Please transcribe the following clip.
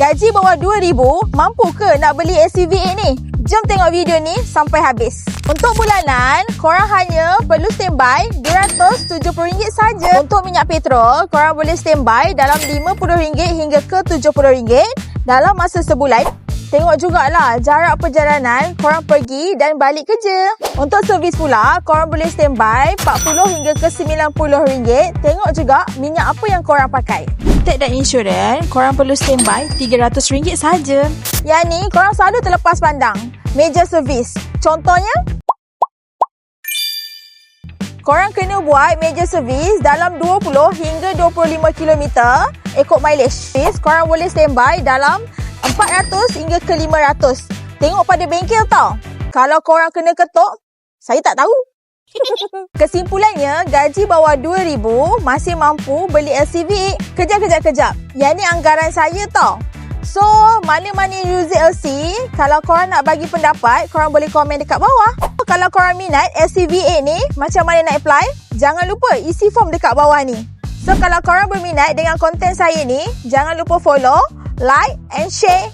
gaji bawah 2,000, mampu ke nak beli SUV8 ni? Jom tengok video ni sampai habis. Untuk bulanan, korang hanya perlu standby RM270 saja. Untuk minyak petrol, korang boleh standby dalam RM50 hingga ke RM70 dalam masa sebulan. Tengok jugalah jarak perjalanan korang pergi dan balik kerja. Untuk servis pula, korang boleh standby RM40 hingga ke RM90. Tengok juga minyak apa yang korang pakai. Tag dan insurans, korang perlu standby RM300 saja. Yang ni, korang selalu terlepas pandang. Meja servis. Contohnya, korang kena buat meja servis dalam 20 hingga 25 km ikut mileage. Korang boleh standby dalam 400 hingga ke 500. Tengok pada bengkel tau. Kalau korang kena ketuk, saya tak tahu. Kesimpulannya, gaji bawah 2,000 masih mampu beli LCV. Kejap. Yang ni anggaran saya tau. So, mana-mana user LC, kalau korang nak bagi pendapat, korang boleh komen dekat bawah. Kalau korang minat LCV8 ni, macam mana nak apply? Jangan lupa isi form dekat bawah ni. So, kalau korang berminat dengan konten saya ni, jangan lupa follow, like and share.